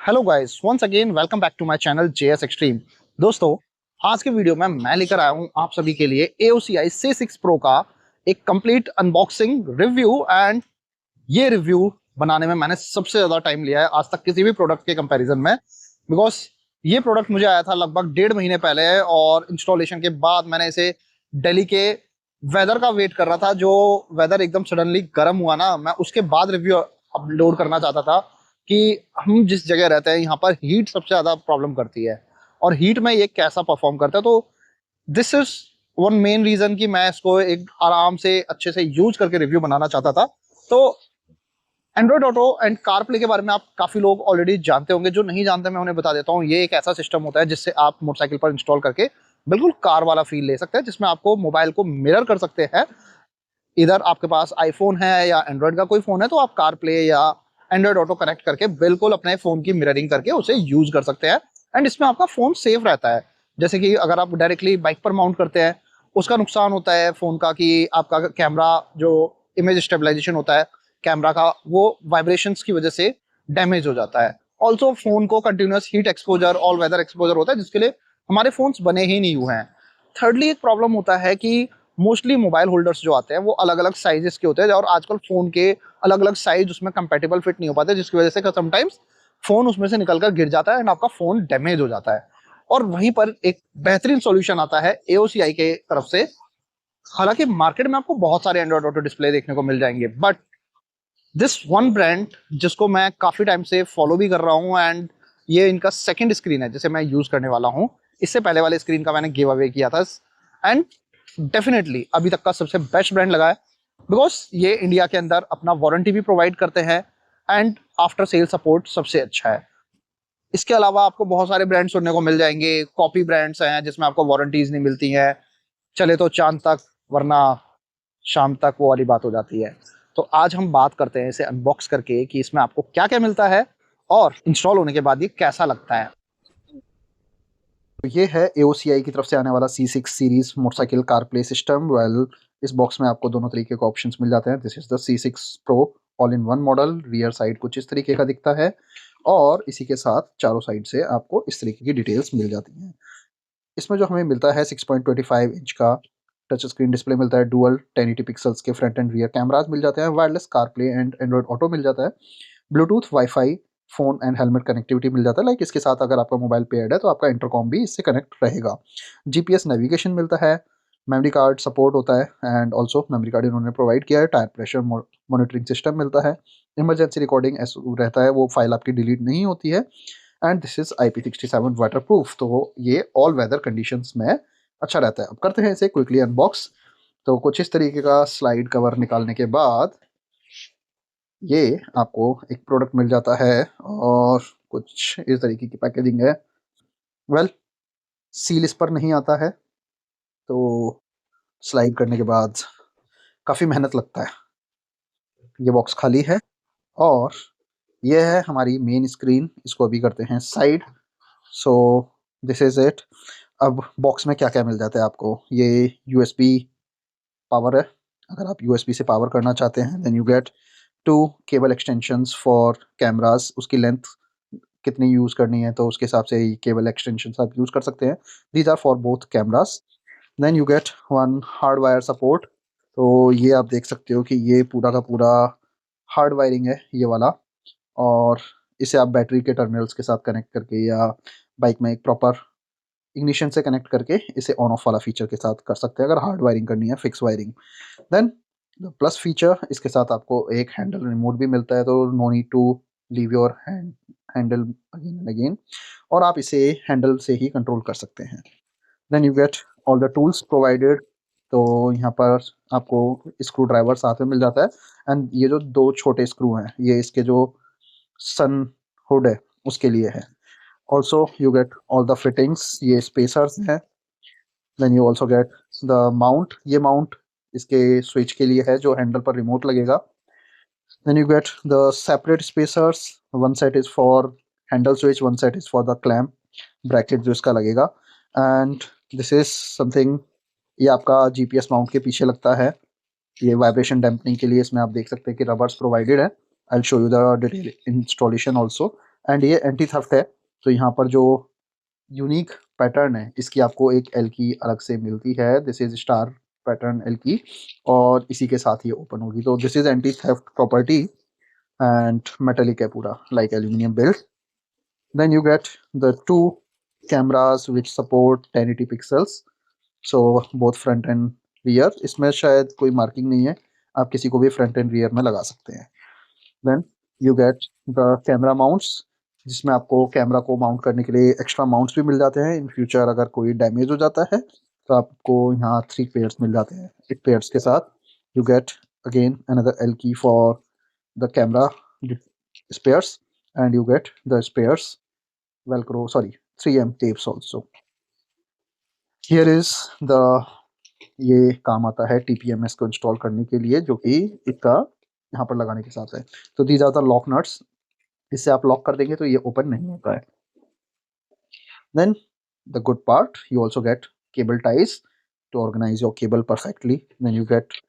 Hello guys, once again welcome back to my channel JS extreme. दोस्तों, आज के video में मैं लेकर आया हूं आप सभी के लिए AOCI C6 Pro का एक कंप्लीट अनबॉक्सिंग रिव्यू। एंड ये रिव्यू बनाने में मैंने सबसे ज़्यादा टाइम लिया है आज तक किसी भी प्रोडक्ट के कंपैरिजन में, बिकॉज ये प्रोडक्ट मुझे आया था लगभग 1.5 महीने पहले और इंस्टॉलेशन के बाद मैंने इसे दिल्ली के वेदर का वेट कर रहा था। जो वेदर एकदम सडनली गर्म हुआ ना, मैं उसके बाद रिव्यू अपलोड करना चाहता था कि हम जिस जगह रहते हैं यहाँ पर हीट सबसे ज़्यादा प्रॉब्लम करती है और हीट में ये कैसा परफॉर्म करता है। तो this is one main reason कि मैं इसको एक आराम से अच्छे से यूज करके रिव्यू बनाना चाहता था। तो Android auto and car play के बारे में आप काफी लोग ऑलरेडी जानते होंगे। जो नहीं जानते मैं उन्हें बता देता हूँ। ये एक ऐसा सिस्टम होता है जिससे आप मोटरसाइकिल पर इंस्टॉल करके बिल्कुल कार वाला फील ले सकते हैं, जिसमें आपको मोबाइल को मिरर कर सकते हैं। इधर आपके पास आईफोन है या एंड्रॉइड का कोई फोन है तो आप कार प्ले या एंड्रॉइड ऑटो कनेक्ट करके बिल्कुल अपने फोन की मिररिंग करके उसे यूज कर सकते हैं। एंड इसमें आपका फोन सेफ रहता है। जैसे कि अगर आप डायरेक्टली बाइक पर माउंट करते हैं, उसका नुकसान होता है फोन का कि आपका कैमरा जो इमेज स्टेबलाइजेशन होता है कैमरा का, वो वाइब्रेशंस की वजह से डैमेज हो जाता है। ऑल्सो फोन को continuous heat exposure, all weather exposure होता है, जिसके लिए हमारे फोन्स बने ही नहीं हुए हैं। थर्डली एक प्रॉब्लम होता है कि मोस्टली मोबाइल होल्डर्स जो आते हैं वो अलग अलग साइजेस के होते हैं और आजकल फोन के अलग अलग साइज उसमें कंपेटेबल फिट नहीं हो पाते, जिसकी वजह से समटाइम्स फोन उसमें से निकलकर गिर जाता है एंड आपका फोन डैमेज हो जाता है। और वहीं पर एक बेहतरीन सॉल्यूशन आता है AOCI के तरफ से। हालांकि मार्केट में आपको बहुत सारे एंड्रॉइड ऑटो डिस्प्ले देखने को मिल जाएंगे, बट दिस वन ब्रांड जिसको मैं काफी टाइम से फॉलो भी कर रहा हूँ, एंड ये इनका सेकंड स्क्रीन है जिसे मैं यूज करने वाला हूँ। इससे पहले वाले स्क्रीन का मैंने गिव अवे किया था। एंड डेफिनेटली अभी तक का सबसे बेस्ट ब्रांड लगा है, बिकॉज ये इंडिया के अंदर अपना वारंटी भी प्रोवाइड करते हैं एंड आफ्टर सेल सपोर्ट सबसे अच्छा है। इसके अलावा आपको बहुत सारे ब्रांड सुनने को मिल जाएंगे, कॉपी ब्रांड्स हैं जिसमें आपको वारंटीज नहीं मिलती हैं, चले तो चांद तक वरना शाम तक, वो वाली बात हो जाती है। तो आज हम बात करते हैं इसे अनबॉक्स करके कि इसमें आपको क्या क्या मिलता है और इंस्टॉल होने के बाद ये कैसा लगता है। तो ये है AOCI की तरफ से आने वाला C6 series motorcycle car play system. Well, इस बॉक्स में आपको दोनों तरीके के ऑप्शंस मिल जाते हैं। This is the C6 Pro all in one model. Rear side कुछ इस तरीके का दिखता है और इसी के साथ चारों साइड से आपको इस तरीके की डिटेल्स मिल जाती हैं। इसमें जो हमें मिलता है 6.25 इंच का टच स्क्रीन डिस्प्ले मिलता है। डुअल 1080 पिक्सल्स के फ्रंट एंड रियर कैमरास मिल जाते हैं। Wireless car play and Android auto मिल जाता है। Bluetooth, wifi, phone and helmet connectivity मिल जाता है। लाइक इसके साथ अगर आपका मोबाइल पेयर्ड है तो आपका इंटरकॉम भी इससे कनेक्ट रहेगा। GPS नेविगेशन मिलता है। मेमोरी कार्ड सपोर्ट होता है एंड ऑल्सो मेमोरी कार्ड इन्होंने प्रोवाइड किया है। टायर प्रेशर मॉनिटरिंग सिस्टम मिलता है। इमरजेंसी रिकॉर्डिंग रहता है, वो फाइल आपकी डिलीट नहीं होती है। And this is IP67 water proof, तो ये ऑल वेदर कंडीशंस में अच्छा रहता है। अब करते हैं इसे क्विकली अनबॉक्स। तो कुछ इस तरीके का स्लाइड कवर निकालने के बाद ये आपको एक प्रोडक्ट मिल जाता है और कुछ इस तरीके की पैकेजिंग है। वेल, सील इस पर नहीं आता है, तो स्लाइड करने के बाद काफ़ी मेहनत लगता है। ये बॉक्स खाली है और ये है हमारी मेन स्क्रीन। इसको अभी करते हैं side. So this is it. अब बॉक्स में क्या क्या मिल जाता है आपको। ये USB पावर है। अगर आप USB से पावर करना चाहते हैं then you get 2 cable extensions for cameras. उसकी लेंथ कितनी यूज़ करनी है तो उसके हिसाब से ये केबल एक्सटेंशंस आप यूज़ कर सकते हैं। These are for both cameras. Then you get one hard wire support. तो ये आप देख सकते हो कि ये पूरा का पूरा हार्ड वायरिंग है ये वाला, और इसे आप बैटरी के टर्मिनल्स के साथ कनेक्ट करके या बाइक में एक प्रॉपर इग्निशन से कनेक्ट करके इसे ऑन ऑफ वाला फीचर के साथ कर सकते हैं अगर हार्ड वायरिंग करनी है, fix wiring. Then the plus feature, इसके साथ आपको एक हैंडल रिमोट भी मिलता है, तो no need to leave your handle again and again, और आप इसे हैंडल से ही कंट्रोल कर सकते हैं। Then you get all the tools provided. तो यहाँ पर आपको स्क्रू ड्राइवर साथ में मिल जाता है एंड ये जो दो छोटे स्क्रू हैं ये इसके जो सन हुड है उसके लिए है। Also you get all the fittings, ये स्पेसर्स हैं। Then you also get the mount, ये माउंट इसके स्विच के लिए है जो हैंडल पर रिमोट लगेगा। Then you get the separate spacers, one set is for handle switch, one set is for the clamp bracket जो इसका लगेगा। एंड दिस इज समथिंग, ये आपका GPS माउंट के पीछे लगता है। ये वाइब्रेशन डैम्पनिंग के लिए इसमें आप देख सकते हैं कि रबर्स प्रोवाइडेड है। I will show you the detail installation also. And ये एंटी थेफ्ट है, तो यहाँ पर जो यूनिक पैटर्न है इसकी आपको एक एल की अलग से मिलती है। This is star pattern L key, और इसी के साथ ये ओपन होगी। तो this is anti theft property and metallic है पूरा, like aluminium build. Then you get the two cameras which support 1080 pixels, so both front and rear. इसमें शायद कोई मार्किंग नहीं है, आप किसी को भी फ्रंट एंड रियर में लगा सकते हैं। Then you get the camera mounts, जिसमें आपको कैमरा को माउंट करने के लिए एक्स्ट्रा माउंट्स भी मिल जाते हैं। इन फ्यूचर अगर कोई डैमेज हो जाता है तो आपको यहाँ 3 पेयर्स मिल जाते हैं। 8 पेयर्स के साथ you get again another L key for the camera spares, and you get the spares velcro, sorry, 3M tapes also. Here is the, ये काम आता है TPMS को इंस्टॉल करने के लिए, जो कि इसका यहाँ पर लगाने के साथ है। तो these are the lock nuts, इससे आप लॉक कर देंगे तो ये ओपन नहीं होता है। Then the good part, you also get cable ties to organize your cable perfectly. Then you get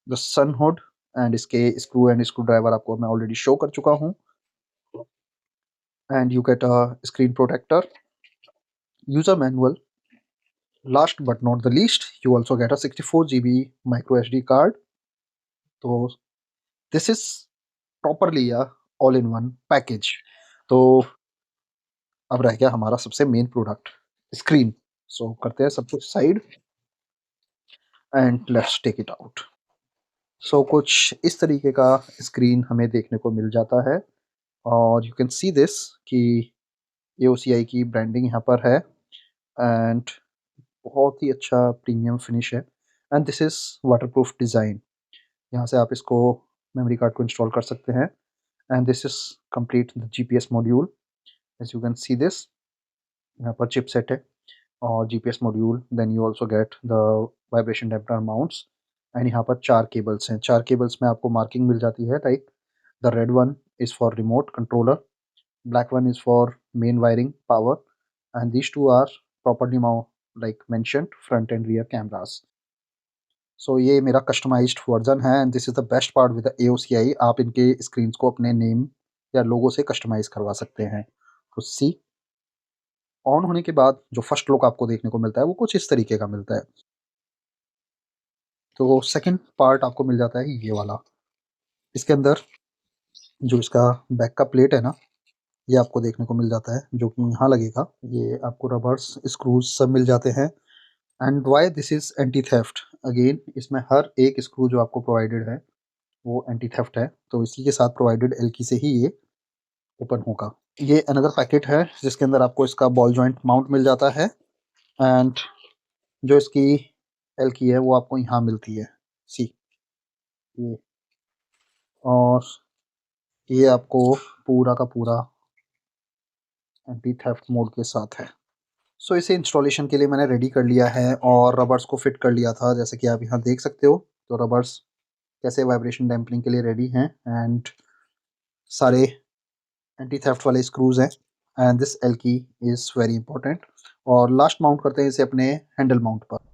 the sun hood, and इसके screw and screwdriver आपको मैं already show कर चुका हूँ। And you get a screen protector, user manual. Last but not the least, you also get a 64 GB micro SD card. तो this is properly a all-in-one package. तो अब रह गया हमारा सबसे मेन प्रोडक्ट, स्क्रीन। सो करते हैं सब कुछ side and let's take it out. So कुछ इस तरीके का स्क्रीन हमें देखने को मिल जाता है, और यू कैन सी दिस कि AOCI की ब्रांडिंग यहाँ पर है, एंड बहुत ही अच्छा प्रीमियम फिनिश है। And this is waterproof design, यहाँ से आप इसको मेमोरी कार्ड को इंस्टॉल कर सकते हैं। And this is complete the GPS module, as you can see this, यहाँ पर चिपसेट है और GPS module. Then you also get the vibration damper mounts, and यहाँ पर 4 केबल्स हैं। 4 केबल्स में आपको मार्किंग मिल जाती है, like the red one is for remote controller, black one is for main wiring power, and these two are properly like mentioned front and rear cameras. So ये मेरा customized version है, and this is the best part with the AOCI, आप इनके screens को अपने name या logo से customize करवा सकते हैं। तो see, ऑन होने के बाद जो फर्स्ट लुक आपको देखने को मिलता है वो कुछ इस तरीके का मिलता है। तो सेकंड पार्ट आपको मिल जाता है ये वाला, इसके अंदर जो इसका बैक का प्लेट है ना, ये आपको देखने को मिल जाता है, जो कि यहाँ लगेगा। ये आपको रबर्स स्क्रूज सब मिल जाते हैं। And why this is anti theft, again इसमें हर एक स्क्रू जो आपको प्रोवाइडेड है वो एंटी थेफ्ट है, तो इसी के साथ प्रोवाइडेड एल की से ही ये ओपन होगा। ये अनदर पैकेट है जिसके अंदर आपको इसका बॉल जॉइंट माउंट मिल जाता है, एंड जो इसकी एल की है वो आपको यहाँ मिलती है, सी ये, और ये आपको पूरा का पूरा एंटी थेफ्ट मोड के साथ है। सो इसे इंस्टॉलेशन के लिए मैंने रेडी कर लिया है और रबर्स को फिट कर लिया था, जैसे कि आप यहाँ देख सकते हो। तो रबर्स कैसे वाइब्रेशन डैम्पनिंग के लिए रेडी हैं, एंड सारे एंटी थेफ्ट वाले स्क्रूज हैं, एंड दिस एल की इज़ वेरी इंपॉर्टेंट। और लास्ट माउंट करते हैं इसे अपने हैंडल माउंट पर।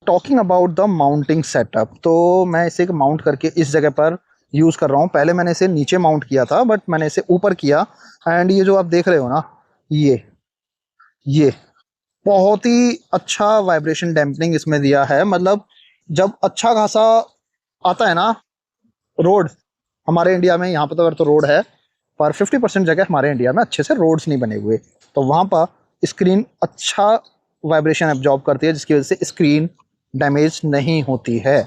Talking about the mounting setup, तो मैं इसे माउंट करके इस जगह पर यूज़ कर रहा हूँ। पहले मैंने इसे नीचे माउंट किया था, बट मैंने इसे ऊपर किया, एंड ये जो आप देख रहे हो ना, ये बहुत ही अच्छा वाइब्रेशन डैम्पनिंग इसमें दिया है। मतलब जब अच्छा खासा आता है ना रोड, हमारे इंडिया में यहाँ पर तो अगर तो रोड है, पर 50% जगह हमारे इंडिया में अच्छे से रोड्स नहीं बने हुए, तो वहाँ पर स्क्रीन अच्छा वाइब्रेशन एब्जॉर्ब करती है, जिसकी वजह से स्क्रीन डैमेज नहीं होती है।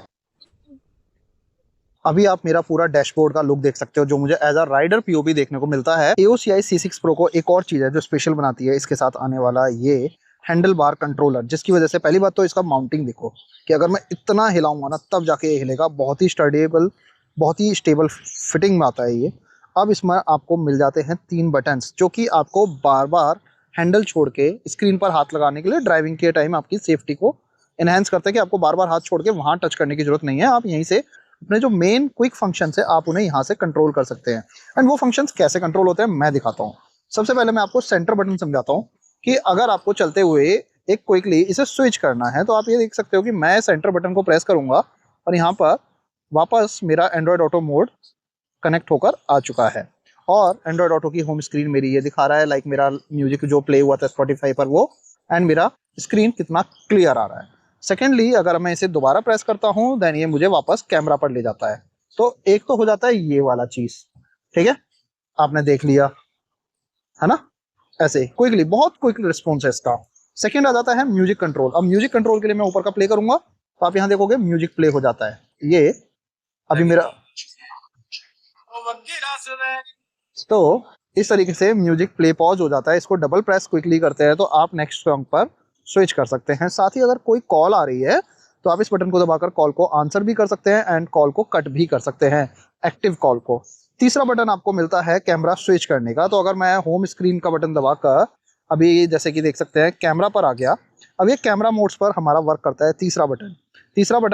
अभी आप मेरा पूरा डैशबोर्ड का लुक देख सकते हो, जो मुझे एज अ राइडर POV देखने को मिलता है। AOCI C6 Pro को एक और चीज़ है जो स्पेशल बनाती है, इसके साथ आने वाला ये हैंडल बार कंट्रोलर, जिसकी वजह से पहली बात तो इसका माउंटिंग देखो कि अगर मैं इतना हिलाऊंगा ना तब जाके ये हिलेगा। बहुत ही स्टडेबल, बहुत ही स्टेबल फिटिंग में आता है ये। अब इसमें आपको मिल जाते हैं 3 बटन्स, जो कि आपको बार बार हैंडल छोड़ के स्क्रीन पर हाथ लगाने के लिए ड्राइविंग के टाइम आपकी सेफ्टी को इनहेंस करते हैं, कि आपको बार बार हाथ छोड़ के वहाँ टच करने की जरूरत नहीं है। आप यहीं से अपने जो मेन क्विक फंक्शन है आप उन्हें यहाँ से कंट्रोल कर सकते हैं। एंड वो फंक्शंस कैसे कंट्रोल होते हैं मैं दिखाता हूँ। सबसे पहले मैं आपको सेंटर बटन समझाता हूँ कि अगर आपको चलते हुए एक क्विकली इसे स्विच करना है तो आप ये देख सकते हो कि मैं सेंटर बटन को प्रेस करूंगा और यहाँ पर वापस मेरा एंड्रॉयड ऑटो मोड कनेक्ट होकर आ चुका है और एंड्रॉयड ऑटो की होम स्क्रीन मेरी ये दिखा रहा है, लाइक मेरा म्यूजिक जो प्ले हुआ था स्पॉटिफाई पर वो, एंड मेरा स्क्रीन कितना क्लियर आ रहा है। सेकेंडली अगर मैं इसे दोबारा प्रेस करता हूँ देन ये मुझे वापस कैमरा पर ले जाता है। तो एक तो हो जाता है ये वाला चीज, ठीक है, आपने देख लिया है ना, ऐसे क्विकली, बहुत क्विक रिस्पॉन्स है इसका। सेकेंड आ जाता है म्यूजिक कंट्रोल। अब म्यूजिक कंट्रोल के लिए मैं ऊपर का प्ले करूंगा तो आप यहाँ देखोगे म्यूजिक प्ले हो जाता है। ये अभी मेरा, तो इस तरीके से म्यूजिक प्ले पॉज हो जाता है। इसको डबल प्रेस क्विकली करते हैं तो आप नेक्स्ट सॉन्ग पर स्विच कर सकते हैं। साथ ही अगर कोई कॉल आ रही है तो आप इस बटन को दबाकर कॉल को आंसर भी कर सकते हैं एंड कॉल को कट भी कर सकते हैं, एक्टिव कॉल को। तीसरा बटन आपको मिलता है कैमरा स्विच करने का। तो अगर मैं होम स्क्रीन का बटन दबाकर अभी जैसे कि देख सकते हैं कैमरा पर आ गया, अब ये कैमरा मोड्स पर हमारा वर्क करता है तीसरा बटन।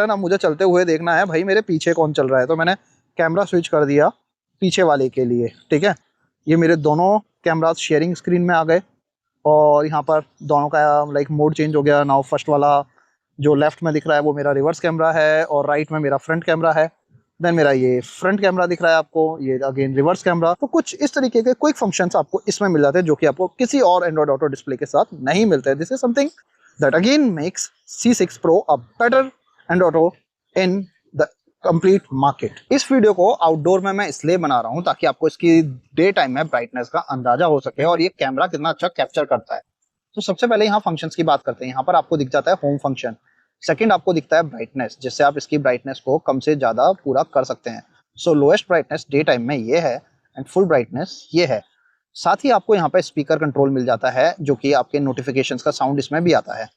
अब मुझे चलते हुए देखना है भाई मेरे पीछे कौन चल रहा है, तो मैंने कैमरा स्विच कर दिया पीछे वाले के लिए, ठीक है। ये मेरे दोनों कैमरास शेयरिंग स्क्रीन में आ गए और यहाँ पर दोनों का लाइक मोड चेंज हो गया। नाउ फर्स्ट वाला जो लेफ्ट में दिख रहा है वो मेरा रिवर्स कैमरा है और राइट में मेरा फ्रंट कैमरा है। देन मेरा ये फ्रंट कैमरा दिख रहा है आपको, ये अगेन रिवर्स कैमरा। तो कुछ इस तरीके के क्विक फंक्शंस आपको इसमें मिल जाते हैं जो कि आपको किसी और एंड्रॉइड ऑटो डिस्प्ले के साथ नहीं मिलते हैं। This is something that again makes C6 Pro a better Android auto in the complete market. इस वीडियो को आउटडोर में मैं इसलिए बना रहा हूं ताकि आपको इसकी डे टाइम में ब्राइटनेस का अंदाजा हो सके और ये कैमरा कितना अच्छा कैप्चर करता है। तो सबसे पहले यहाँ फंक्शंस की बात करते हैं। यहाँ पर आपको दिख जाता है होम फंक्शन। सेकंड आपको दिखता है ब्राइटनेस, जिससे आप इसकी ब्राइटनेस को कम से ज्यादा पूरा कर सकते हैं। सो लोएस्ट ब्राइटनेस डे टाइम में ये है एंड फुल ब्राइटनेस ये है। साथ ही आपको यहाँ पे स्पीकर कंट्रोल मिल जाता है जो कि आपके नोटिफिकेशंस का साउंड इसमें भी आता है।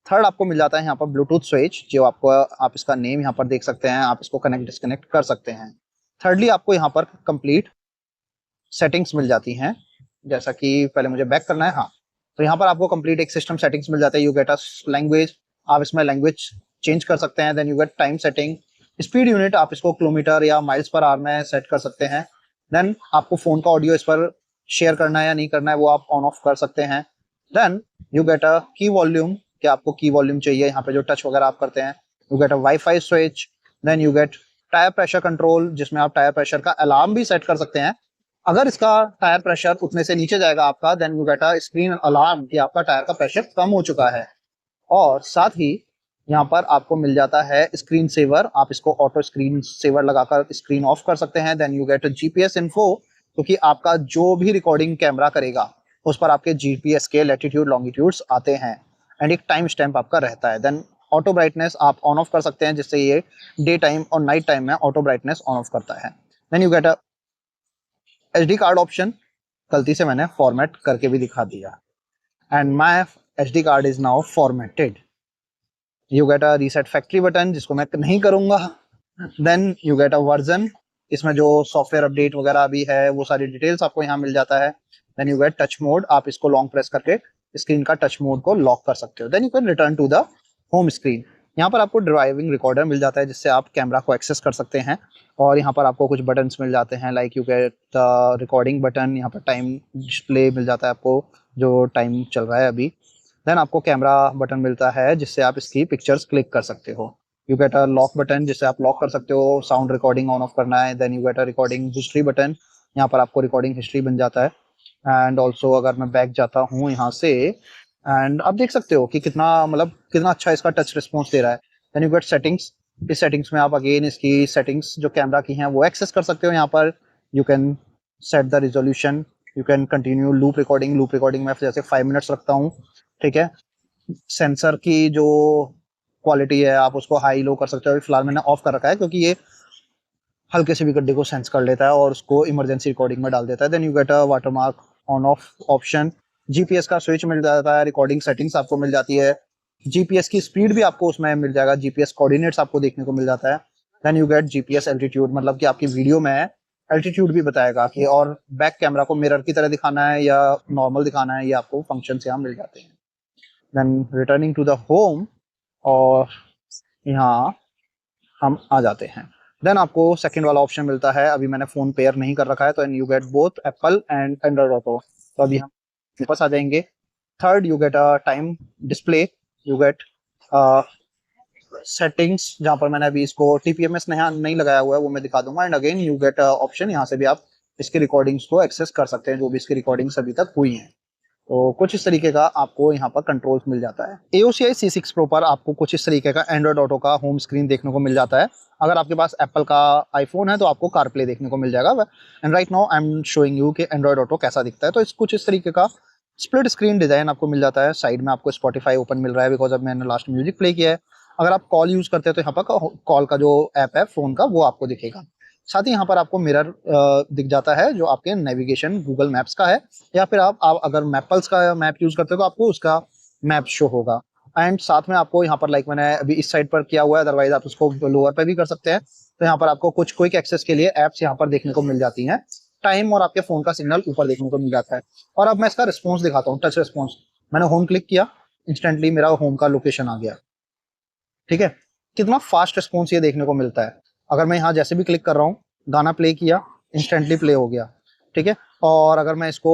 थर्ड आपको मिल जाता है यहाँ पर ब्लूटूथ स्विच, जो आपको, आप इसका नेम यहाँ पर देख सकते हैं, आप इसको कनेक्ट डिस्कनेक्ट कर सकते हैं। थर्डली आपको यहाँ पर कंप्लीट सेटिंग्स मिल जाती हैं, जैसा कि पहले मुझे बैक करना है, हाँ। तो यहाँ पर आपको कंप्लीट एक सिस्टम सेटिंग्स मिल जाता है। यू गेट अ लैंग्वेज, आप इसमें लैंग्वेज चेंज कर सकते हैं। Then you get time setting, speed unit आप इसको किलोमीटर या माइल्स पर आवर में सेट कर सकते हैं। देन आपको फोन का ऑडियो इस पर शेयर करना है या नहीं करना है वो आप ऑन ऑफ कर सकते हैं। देन यू गेट अ की वॉल्यूम, कि आपको की वॉल्यूम चाहिए यहाँ पे जो टच वगैरह आप करते हैं। You get a wifi switch. Then you get tyre pressure control, जिसमें आप टायर प्रेशर का अलार्म भी सेट कर सकते हैं। अगर इसका टायर प्रेशर उतने से नीचे जाएगा आपका, then you get a screen alarm कि आपका टायर का प्रेशर कम हो चुका है। और साथ ही यहाँ पर आपको मिल जाता है स्क्रीन सेवर, आप इसको ऑटो स्क्रीन सेवर लगाकर स्क्रीन ऑफ कर सकते हैं। Then you get GPS info, क्योंकि आपका जो भी रिकॉर्डिंग कैमरा करेगा उस पर आपके जीपीएस के लैटिट्यूड लॉन्गिट्यूड्स आते हैं एंड एक टाइम स्टैम्प आपका रहता है। देन ऑटो ब्राइटनेस आप ऑन ऑफ कर सकते हैं, जिससे ये डे टाइम और नाइट टाइम में ऑटो ब्राइटनेस ऑन ऑफ करता है। Then you get a HD card option, गलती से मैंने फॉर्मेट करके भी दिखा दिया, and my HD card is now formatted. You get a reset factory button, जिसको मैं नहीं करूंगा। Then you get a version, इसमें जो सॉफ्टवेयर अपडेट वगैरह भी है वो सारी डिटेल्स आपको यहाँ मिल जाता है। Then you get touch mode, आप इसको लॉन्ग प्रेस करके स्क्रीन का टच मोड को लॉक कर सकते हो। Then you can return to the home screen. यहाँ पर आपको ड्राइविंग रिकॉर्डर मिल जाता है, जिससे आप कैमरा को एक्सेस कर सकते हैं। और यहाँ पर आपको कुछ बटन्स मिल जाते हैं, like you get the recording button, यहाँ पर टाइम डिस्प्ले मिल जाता है आपको जो टाइम चल रहा है अभी। देन आपको कैमरा बटन मिलता है जिससे आप इसकी पिक्चर्स क्लिक कर सकते हो। You get a lock button, जिससे आप लॉक कर सकते हो, साउंड रिकॉर्डिंग ऑन ऑफ करना है। Then you get a recording history button, यहाँ पर आपको रिकॉर्डिंग हिस्ट्री बन जाता है। एंड ऑल्सो अगर मैं बैक जाता हूँ यहाँ से, एंड आप देख सकते हो कि कितना, मतलब कितना अच्छा इसका टच रिस्पॉन्स दे रहा है। देन यू गेट सेटिंग्स, इस सेटिंग्स में आप अगेन इसकी सेटिंग्स जो कैमरा की हैं वो एक्सेस कर सकते हो। यहाँ पर you can set the resolution, you can continue loop recording में जैसे 5 मिनट्स रखता हूँ, ठीक है। सेंसर की जो क्वालिटी है आप उसको हाई लो कर सकते हो। फिलहाल मैंने ऑफ कर रखा है क्योंकि ये हल्के से भी गड्ढे को सेंस कर लेता है और उसको इमरजेंसी रिकॉर्डिंग में डाल देता है। Then you get a watermark on off option, GPS का स्विच मिल जाता है, रिकॉर्डिंग सेटिंग्स आपको मिल जाती है, जीपीएस की स्पीड भी आपको उसमें मिल जाएगा, जीपीएस कोऑर्डिनेट्स आपको देखने को मिल जाता है। Then you get GPS altitude, मतलब कि आपकी वीडियो में एल्टीट्यूड भी बताएगा कि और बैक कैमरा को मिरर की तरह दिखाना है या नॉर्मल दिखाना है, ये आपको फंक्शन यहाँ मिल जाते हैं। Then returning to the home, और यहाँ हम आ जाते हैं। देन आपको सेकंड वाला ऑप्शन मिलता है, अभी मैंने फ़ोन पेयर नहीं कर रखा है तो you get both Apple and Android auto. तो अभी हम वापस आ जाएंगे। Third you get a time display, you get settings, जहाँ पर मैंने अभी इसको टीपीएमएस नहीं लगाया हुआ है वो मैं दिखा दूंगा। And again you get option, यहाँ से भी आप इसकी रिकॉर्डिंग्स को एक्सेस कर सकते हैं, जो भी इसकी रिकॉर्डिंग्स अभी तक हुई हैं। तो कुछ इस तरीके का आपको यहाँ पर कंट्रोल्स मिल जाता है। AOCI C6 Pro पर आपको कुछ इस तरीके का एंड्रॉइड ऑटो का होम स्क्रीन देखने को मिल जाता है। अगर आपके पास एप्पल का आईफोन है तो आपको कारप्ले देखने को मिल जाएगा। And right now I am showing you कि एंड्रॉइड ऑटो कैसा दिखता है। तो इस कुछ इस तरीके का स्प्लिट स्क्रीन डिजाइन आपको मिल जाता है। साइड में आपको स्पॉटिफाई ओपन मिल रहा है, बिकॉज अब मैंने लास्ट म्यूजिक प्ले किया है। अगर आप कॉल यूज करते हैं तो यहाँ पर कॉल का जो ऐप है फोन का वो आपको दिखेगा। साथ ही यहाँ पर आपको मिरर दिख जाता है, जो आपके नेविगेशन गूगल मैप्स का है, या फिर आप अगर मैपल्स का मैप यूज करते हो तो आपको उसका मैप शो होगा। एंड साथ में आपको यहाँ पर लाइक मैंने अभी इस साइड पर किया हुआ है, अदरवाइज आप उसको लोअर पे भी कर सकते हैं। तो यहाँ पर आपको कुछ क्विक एक्सेस के लिए एप्स यहाँ पर देखने को मिल जाती हैं। टाइम और आपके फोन का सिग्नल ऊपर देखने को मिल जाता है। और अब मैं इसका रिस्पॉन्स दिखाता हूँ, टच रिस्पॉन्स। मैंने होम क्लिक किया, इंस्टेंटली मेरा होम का लोकेशन आ गया। ठीक है, कितना फास्ट रिस्पॉन्स ये देखने को मिलता है। अगर मैं यहाँ जैसे भी क्लिक कर रहा हूँ, गाना प्ले किया, इंस्टेंटली प्ले हो गया। ठीक है, और अगर मैं इसको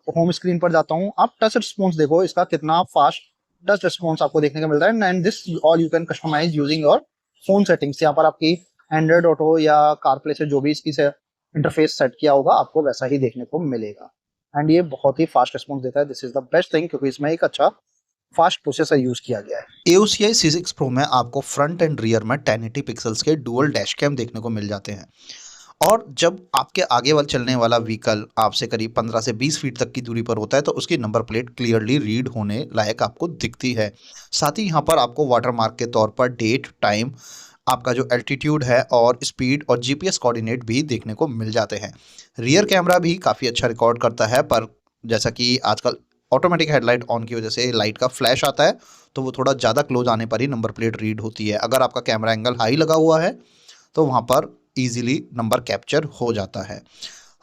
होम स्क्रीन पर जाता हूँ, आप टच रिस्पॉन्स देखो इसका कितना फास्ट टच रिस्पॉन्स आपको देखने को मिलता है। And this all you can customise using your phone settings. यहाँ पर आपकी एंड्रॉइड ऑटो या कारप्ले से जो भी इसकी से इंटरफेस सेट किया होगा आपको वैसा ही देखने को मिलेगा। एंड ये बहुत ही फास्ट रिस्पॉन्स देता है। This is the best thing, क्योंकि इसमें एक अच्छा फास्ट प्रोसेसर यूज किया गया है। AOCI C6 Pro में आपको फ्रंट एंड रियर में 1080 पिक्सल्स के डुअल डैश कैम देखने को मिल जाते हैं। और जब आपके आगे वाल चलने वाला व्हीकल आपसे करीब 15 से 20 फीट तक की दूरी पर होता है तो उसकी नंबर प्लेट क्लियरली रीड होने लायक आपको दिखती है। साथ ही यहाँ पर आपको वाटर मार्क के तौर पर डेट, टाइम, आपका जो एल्टीट्यूड है और स्पीड और जीपीएस कोऑर्डिनेट भी देखने को मिल जाते हैं। रियर कैमरा भी काफ़ी अच्छा रिकॉर्ड करता है, पर जैसा कि आजकल ऑटोमेटिक हेडलाइट ऑन की वजह से लाइट का फ्लैश आता है तो वो थोड़ा ज़्यादा क्लोज आने पर ही नंबर प्लेट रीड होती है। अगर आपका कैमरा एंगल हाई लगा हुआ है तो वहाँ पर इजीली नंबर कैप्चर हो जाता है।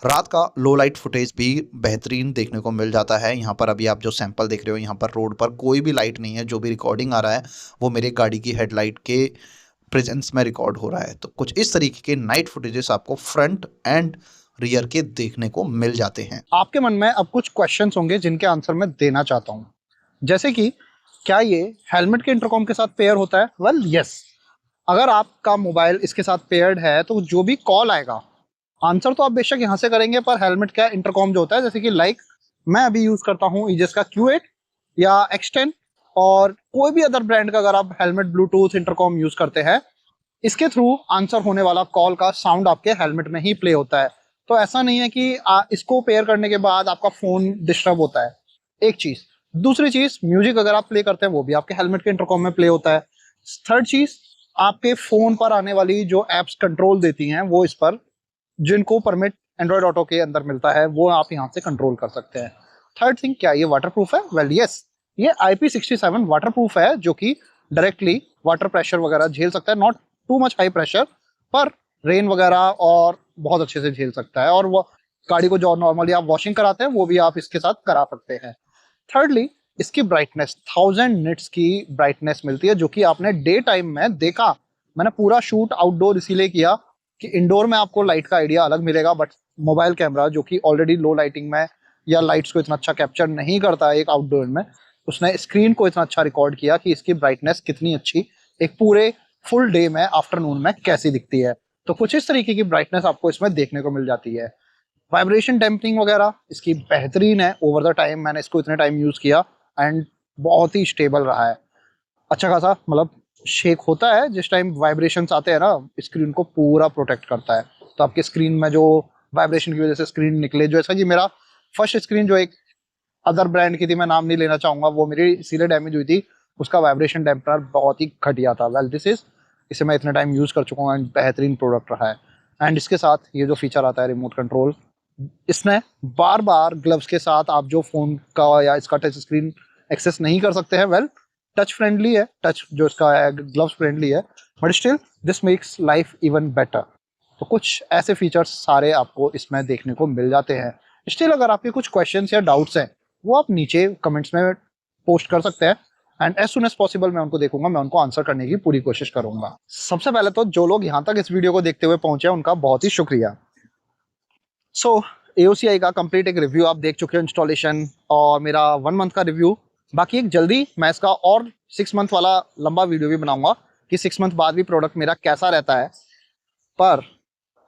रात का लो लाइट फुटेज भी बेहतरीन देखने को मिल जाता है। यहाँ पर अभी आप जो सैंपल देख रहे हो, यहाँ पर रोड पर कोई भी लाइट नहीं है, जो भी रिकॉर्डिंग आ रहा है वो मेरे गाड़ी की हेडलाइट के प्रेजेंस में रिकॉर्ड हो रहा है। तो कुछ इस तरीके के नाइट फुटेजेस आपको फ्रंट एंड रियर के देखने को मिल जाते हैं। आपके मन में अब कुछ क्वेश्चंस होंगे जिनके आंसर मैं देना चाहता हूँ, जैसे कि क्या ये हेलमेट के इंटरकॉम के साथ पेयर होता है? Well yes. अगर आपका मोबाइल इसके साथ पेयर्ड है तो जो भी कॉल आएगा, आंसर तो आप बेशक यहाँ से करेंगे, पर हेलमेट का इंटरकॉम जो होता है, जैसे कि लाइक मैं अभी यूज करता हूँ ईजस का Q8 या X10, और कोई भी अदर ब्रांड का अगर आप हेलमेट ब्लूटूथ इंटरकॉम यूज करते हैं, इसके थ्रू आंसर होने वाला कॉल का साउंड आपके हेलमेट में ही प्ले होता है। तो ऐसा नहीं है कि इसको पेयर करने के बाद आपका फोन डिस्टर्ब होता है, एक चीज। दूसरी चीज, म्यूजिक अगर आप प्ले करते हैं वो भी आपके हेलमेट के इंटरकॉम में प्ले होता है। थर्ड चीज, आपके फोन पर आने वाली जो एप्स कंट्रोल देती हैं वो इस पर, जिनको परमिट एंड्रॉइड ऑटो के अंदर मिलता है, वो आप यहाँ से कंट्रोल कर सकते हैं। थर्ड थिंग, क्या ये वाटर प्रूफ है? वेल यस, ये IP67 वाटर प्रूफ है, जो कि डायरेक्टली वाटर प्रेशर वगैरह झेल सकता है। Not too much high pressure, पर रेन वगैरह और बहुत अच्छे से झेल सकता है। और वो गाड़ी को जो नॉर्मली आप वॉशिंग कराते हैं वो भी आप इसके साथ करा सकते हैं। थर्डली, इसकी ब्राइटनेस 1000 निट्स की ब्राइटनेस मिलती है, जो कि आपने डे टाइम में देखा। मैंने पूरा शूट आउटडोर इसीलिए किया कि इंडोर में आपको लाइट का आइडिया अलग मिलेगा, बट मोबाइल कैमरा जो कि ऑलरेडी लो लाइटिंग में या लाइट्स को इतना अच्छा कैप्चर नहीं करता है एक आउटडोर में, उसने स्क्रीन को इतना अच्छा रिकॉर्ड किया कि इसकी ब्राइटनेस कितनी अच्छी एक पूरे फुल डे में, आफ्टरनून में कैसी दिखती है। तो कुछ इस तरीके की ब्राइटनेस आपको इसमें देखने को मिल जाती है। वाइब्रेशन डैम्पनिंग वगैरह इसकी बेहतरीन है। ओवर द टाइम मैंने इसको इतने टाइम यूज किया एंड बहुत ही स्टेबल रहा है। अच्छा खासा मतलब शेक होता है जिस टाइम वाइब्रेशंस आते हैं ना, स्क्रीन को पूरा प्रोटेक्ट करता है। तो आपके स्क्रीन में जो वाइब्रेशन की वजह से स्क्रीन निकले, जो ऐसा कि मेरा फर्स्ट स्क्रीन जो एक अदर ब्रांड की थी, मैं नाम नहीं लेना चाहूंगा, वो मेरी इसीलिए डैमेज हुई थी, उसका वाइब्रेशन डैम्पनर बहुत ही घटिया था। वेल दिस इज, इसे मैं इतने टाइम यूज कर चुका हूँ एंड बेहतरीन प्रोडक्ट रहा है। एंड इसके साथ ये जो फीचर आता है रिमोट कंट्रोल, इसने बार बार ग्लव्स के साथ आप जो फोन का या इसका टच स्क्रीन एक्सेस नहीं कर सकते हैं। वेल टच फ्रेंडली है, टच जो इसका है ग्लव्स फ्रेंडली है, but still this makes life even better. तो कुछ ऐसे फीचर्स सारे आपको इसमें देखने को मिल जाते हैं। स्टिल अगर आपके कुछ क्वेश्चंस या डाउट्स हैं वो आप नीचे कमेंट्स में पोस्ट कर सकते हैं। And as soon as possible मैं उनको देखूंगा, मैं उनको आंसर करने की पूरी कोशिश करूंगा। सबसे पहले तो जो लोग यहाँ तक इस वीडियो को देखते हुए पहुंचे हैं उनका बहुत ही शुक्रिया। सो AOCI का कंप्लीट एक रिव्यू आप देख चुके हो, इंस्टॉलेशन और मेरा 1 मंथ का रिव्यू। बाकी एक जल्दी मैं इसका और 6 मंथ वाला लंबा वीडियो भी बनाऊंगा कि 6 मंथ बाद भी प्रोडक्ट मेरा कैसा रहता है। पर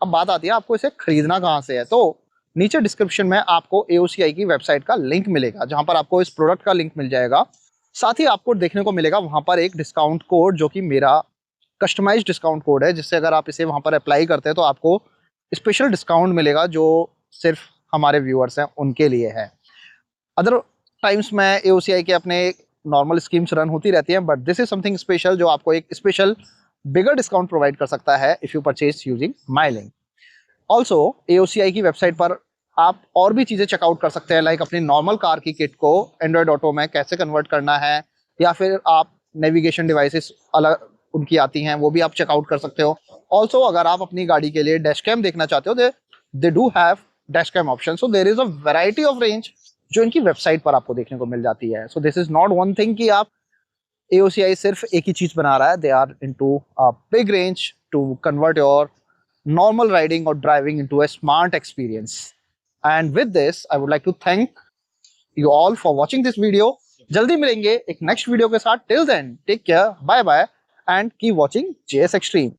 अब बात आती है आपको इसे खरीदना कहाँ से है। तो नीचे डिस्क्रिप्शन में आपको AOCI की वेबसाइट का लिंक मिलेगा, जहां पर आपको इस प्रोडक्ट का लिंक मिल जाएगा। साथ ही आपको देखने को मिलेगा वहां पर एक डिस्काउंट कोड, जो कि मेरा कस्टमाइज्ड डिस्काउंट कोड है, जिससे अगर आप इसे वहां पर अप्लाई करते हैं तो आपको स्पेशल डिस्काउंट मिलेगा, जो सिर्फ हमारे व्यूअर्स हैं उनके लिए है। अदर टाइम्स में AOCI के अपने नॉर्मल स्कीम्स रन होती रहती हैं, but this is something special जो आपको एक स्पेशल बिगर डिस्काउंट प्रोवाइड कर सकता है if you purchase using my link. Also AOCI की वेबसाइट पर आप और भी चीज़ें चेकआउट कर सकते हैं, लाइक अपनी नॉर्मल कार की किट को एंड्रॉयड ऑटो में कैसे कन्वर्ट करना है, या फिर आप नेविगेशन डिवाइसेस अलग उनकी आती हैं वो भी आप चेकआउट कर सकते हो। ऑल्सो अगर आप अपनी गाड़ी के लिए डैश कैम देखना चाहते हो, they do have dash cam option. So there is a variety of range जो इनकी वेबसाइट पर आपको देखने को मिल जाती है। So this is not one thing कि आप AOCI सिर्फ एक ही चीज बना रहा है, they are into a big range to convert your normal riding or driving into a smart experience. And with this, I would like to thank you all for watching this video. जल्दी मिलेंगे एक next video के साथ। Till then, take care, bye bye, and keep watching JS Extreme.